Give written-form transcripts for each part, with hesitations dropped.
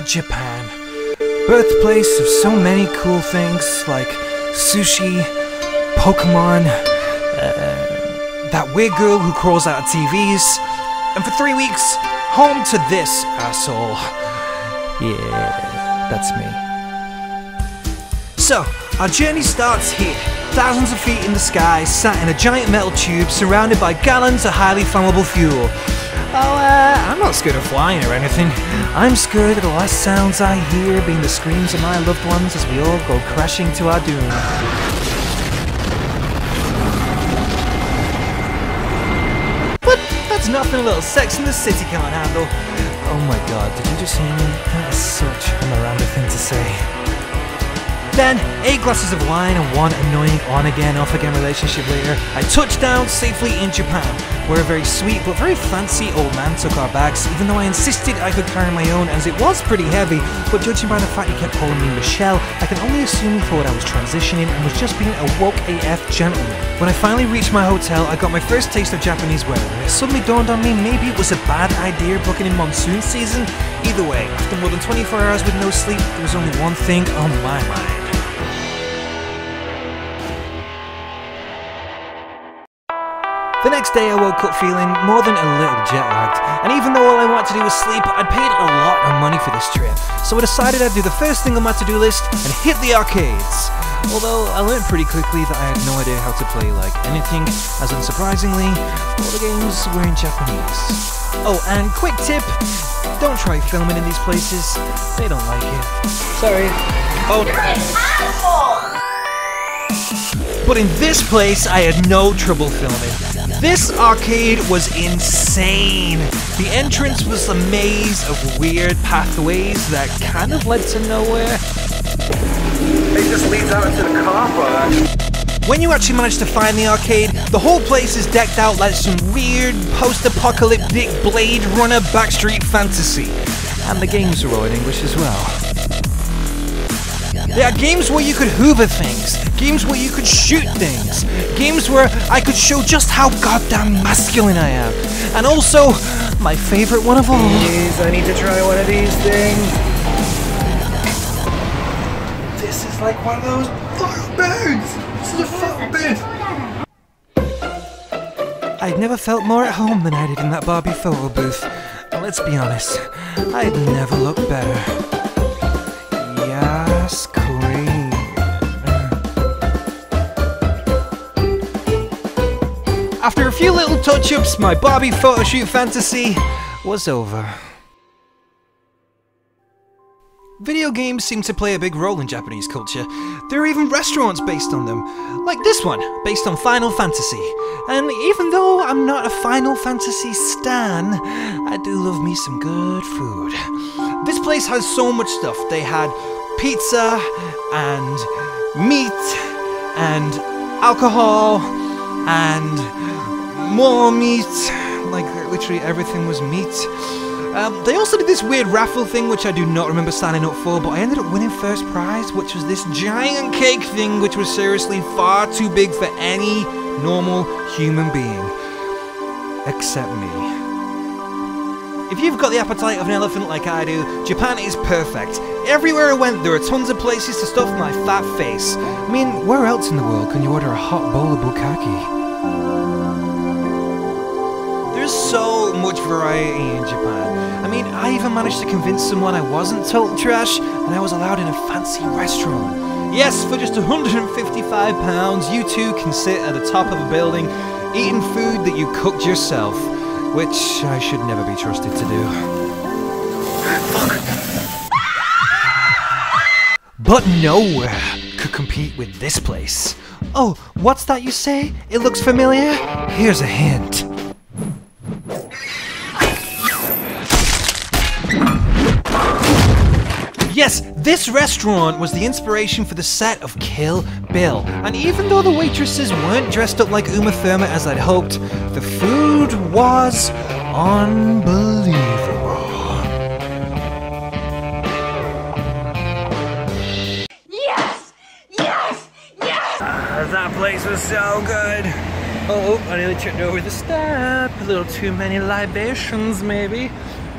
Japan. Birthplace of so many cool things like sushi, Pokemon, that weird girl who crawls out of TVs, and for 3 weeks, home to this asshole. Yeah, that's me. So, our journey starts here, thousands of feet in the sky, sat in a giant metal tube surrounded by gallons of highly flammable fuel. Oh, I'm not scared of flying or anything. I'm scared of the last sounds I hear being the screams of my loved ones as we all go crashing to our doom. But that's nothing a little Sex in the City can't handle. Oh my god, did you just hear me? That is such a Miranda thing to say. Then, 8 glasses of wine and one annoying on-again, off-again relationship later, I touched down safely in Japan, where a very sweet but very fancy old man took our bags, even though I insisted I could carry my own as it was pretty heavy, but judging by the fact he kept calling me Michelle, I can only assume he thought I was transitioning and was just being a woke AF gentleman. When I finally reached my hotel, I got my first taste of Japanese weather, and it suddenly dawned on me maybe it was a bad idea booking in monsoon season. Either way, after more than 24 hours with no sleep, there was only one thing on my mind. The next day I woke up feeling more than a little jet-lagged, and even though all I wanted to do was sleep, I'd paid a lot of money for this trip, so I decided I'd do the first thing on my to-do list and hit the arcades. Although I learned pretty quickly that I had no idea how to play like anything, as unsurprisingly, all the games were in Japanese. Oh, and quick tip, don't try filming in these places, they don't like it. Sorry. Oh, but in this place, I had no trouble filming. This arcade was insane. The entrance was a maze of weird pathways that kind of led to nowhere. It just leads out into the car park. When you actually manage to find the arcade, the whole place is decked out like some weird post-apocalyptic Blade Runner backstreet fantasy. And the games are all in English as well. There are games where you could hoover things, games where you could shoot things, games where I could show just how goddamn masculine I am, and also, my favourite one of all. Please, I need to try one of these things. This is like one of those fuck birds! This is a fuck bird! I'd never felt more at home than I did in that Barbie photo booth. And let's be honest, I'd never looked better. Yes, queen. After a few little touch-ups, my Barbie photoshoot fantasy was over. Video games seem to play a big role in Japanese culture. There are even restaurants based on them, like this one, based on Final Fantasy. And even though I'm not a Final Fantasy stan, I do love me some good food. This place has so much stuff. They had pizza, and meat, and alcohol, and more meat, like literally everything was meat. They also did this weird raffle thing which I do not remember signing up for, but I ended up winning first prize, which was this giant cake thing which was seriously far too big for any normal human being. Except me. If you've got the appetite of an elephant like I do, Japan is perfect. Everywhere I went, there are tons of places to stuff my fat face. I mean, where else in the world can you order a hot bowl of bukkake? There's so much variety in Japan. I mean, I even managed to convince someone I wasn't total trash, and I was allowed in a fancy restaurant. Yes, for just £155, you too can sit at the top of a building, eating food that you cooked yourself. Which I should never be trusted to do. Fuck. But nowhere could compete with this place. Oh, what's that you say? It looks familiar? Here's a hint. Yes, this restaurant was the inspiration for the set of Kill Bill. And even though the waitresses weren't dressed up like Uma Thurman as I'd hoped, the food was unbelievable. Yes! Yes! Yes! That place was so good. Oh, I nearly tripped over the step. A little too many libations, maybe.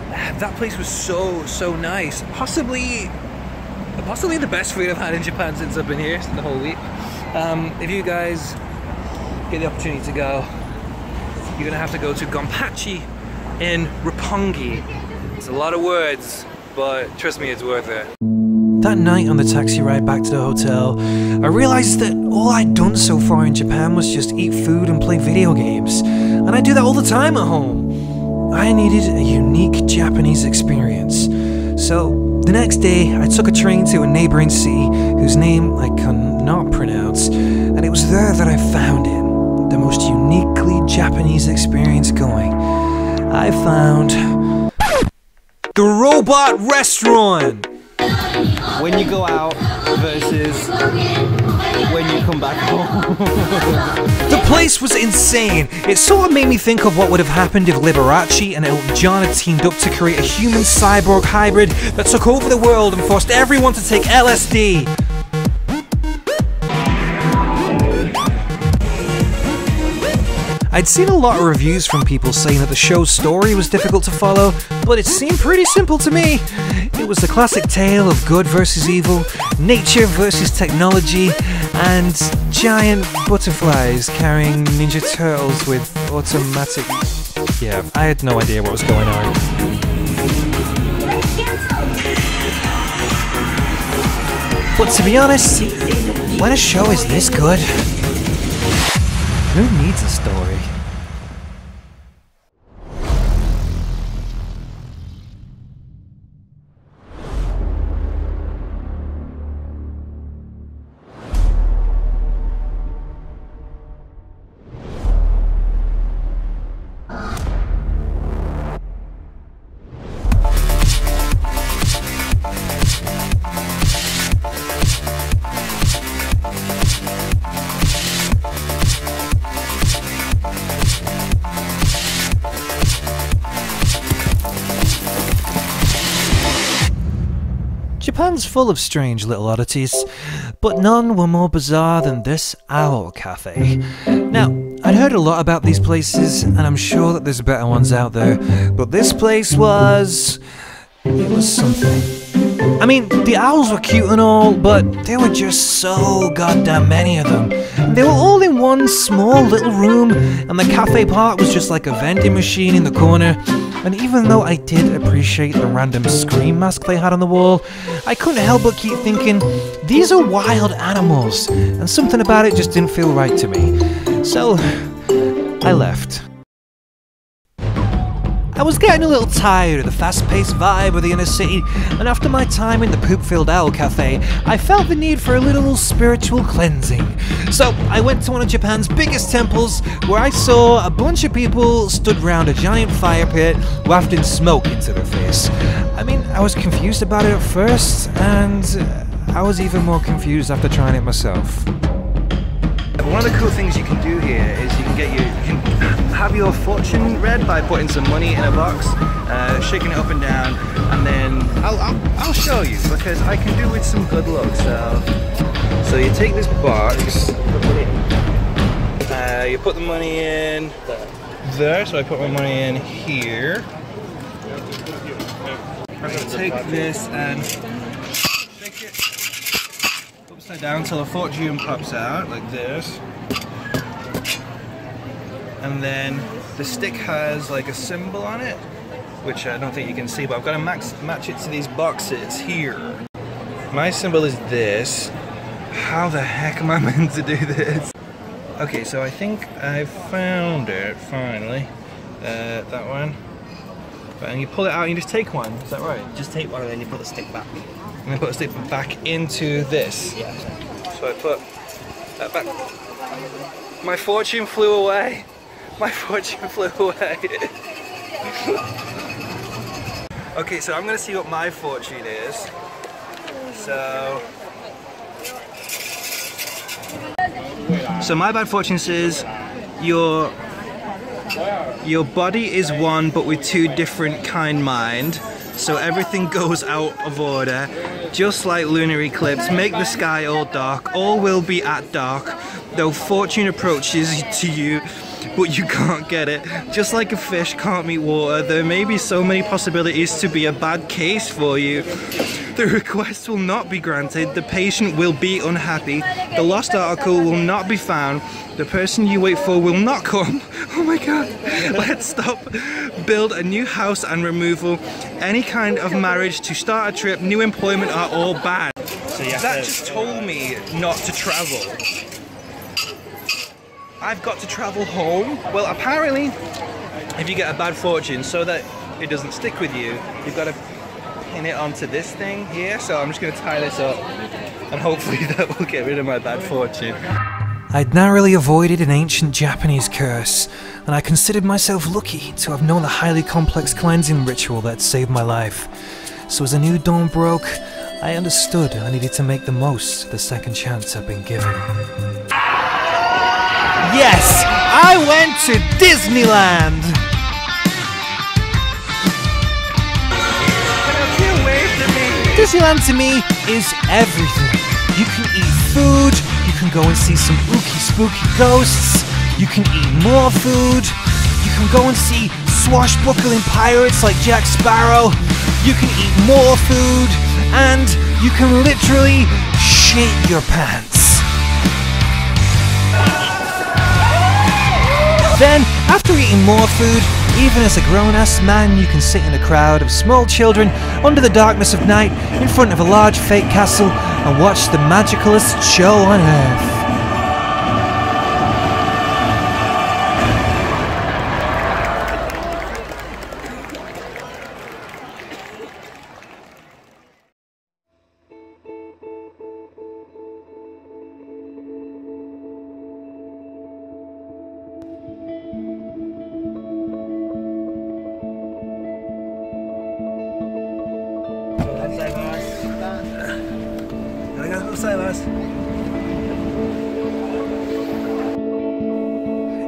That place was so nice. Possibly the best food I've had in Japan since I've been here, the whole week. If you guys get the opportunity to go, you're gonna have to go to Gonpachi in Roppongi. It's a lot of words, but trust me, it's worth it. That night on the taxi ride back to the hotel, I realized that all I'd done so far in Japan was just eat food and play video games. And I do that all the time at home. I needed a unique Japanese experience. So the next day, I took a train to a neighboring city whose name I cannot pronounce, and it was there that I found it. The most uniquely Japanese experience going. I found the Robot Restaurant! When you go out versus when you come back home. The place was insane. It sort of made me think of what would have happened if Liberace and Elton John had teamed up to create a human cyborg hybrid that took over the world and forced everyone to take LSD. I'd seen a lot of reviews from people saying that the show's story was difficult to follow, but it seemed pretty simple to me. It was the classic tale of good versus evil, nature versus technology, and giant butterflies carrying Ninja Turtles with automatic... Yeah, I had no idea what was going on. But to be honest, when a show is this good, who needs a story? Japan's full of strange little oddities, but none were more bizarre than this owl cafe. Now, I'd heard a lot about these places, and I'm sure that there's better ones out there, but this place was... it was something. I mean, the owls were cute and all, but there were just so goddamn many of them. They were all in one small little room, and the cafe part was just like a vending machine in the corner. And even though I did appreciate the random scream mask they had on the wall, I couldn't help but keep thinking, these are wild animals, and something about it just didn't feel right to me. So, I left. I was getting a little tired of the fast-paced vibe of the inner city, and after my time in the poop-filled owl cafe, I felt the need for a little spiritual cleansing. So I went to one of Japan's biggest temples, where I saw a bunch of people stood round a giant fire pit, wafting smoke into their face. I mean, I was confused about it at first, and I was even more confused after trying it myself. One of the cool things you can do here is you can have your fortune read by putting some money in a box, shaking it up and down, and then I'll show you, because I can do with some good luck. So you take this box, you put the money in there. So I put my money in here. I take this and shake it upside down until a fortune pops out, like this. And then the stick has like a symbol on it, which I don't think you can see, but I've got to match it to these boxes here. My symbol is this. How the heck am I meant to do this? Okay, so I think I found it finally. That one. And you pull it out and you just take one, is that right? Just take one and then you put the stick back. And then put the stick back into this. Yeah. So I put that back. My fortune flew away. My fortune flew away. Okay, so I'm gonna see what my fortune is. So my bad fortune says your body is one but with two different kind mind. So everything goes out of order, just like lunar eclipse. Make the sky all dark, all will be at dark. though fortune approaches to you, but you can't get it. Just like a fish can't meet water, there may be so many possibilities to be a bad case for you. The request will not be granted, the patient will be unhappy, the lost article will not be found, the person you wait for will not come. Oh my god. Let's stop, build a new house and removal, any kind of marriage, to start a trip, new employment are all bad. So you have That to... just told me not to travel. I've got to travel home. Well, apparently, if you get a bad fortune, so that it doesn't stick with you, you've got to pin it onto this thing here. So I'm just going to tie this up, and hopefully that will get rid of my bad fortune. I'd narrowly avoided an ancient Japanese curse, and I considered myself lucky to have known the highly complex cleansing ritual that saved my life. So as a new dawn broke, I understood I needed to make the most of the second chance I'd been given. Yes! I went to Disneyland! Disneyland to me is everything. You can eat food, you can go and see some ooky spooky ghosts, you can eat more food, you can go and see swashbuckling pirates like Jack Sparrow, you can eat more food, and you can literally shit your pants. Then, after eating more food, even as a grown-ass man, you can sit in a crowd of small children under the darkness of night in front of a large fake castle and watch the magicalest show on earth.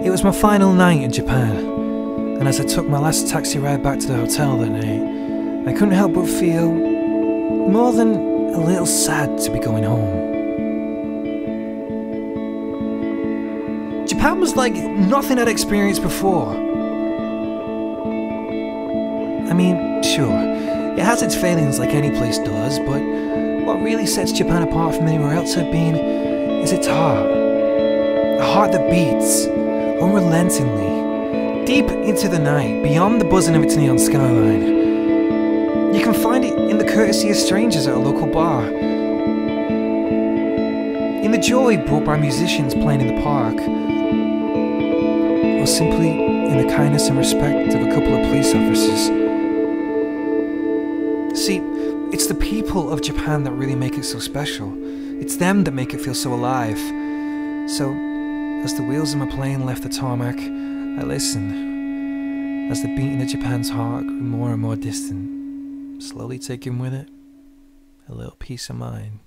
It was my final night in Japan, and as I took my last taxi ride back to the hotel that night, I couldn't help but feel more than a little sad to be going home. Japan was like nothing I'd experienced before. I mean, sure, it has its failings like any place does, but what really sets Japan apart from anywhere else I've been is its heart. A heart that beats unrelentingly, deep into the night, beyond the buzzing of its neon skyline. You can find it in the courtesy of strangers at a local bar, in the joy brought by musicians playing in the park, or simply in the kindness and respect of a couple of police officers. See, it's the people of Japan that really make it so special. It's them that make it feel so alive. So, as the wheels of my plane left the tarmac, I listened, as the beating of Japan's heart grew more and more distant, slowly taking with it a little peace of mind.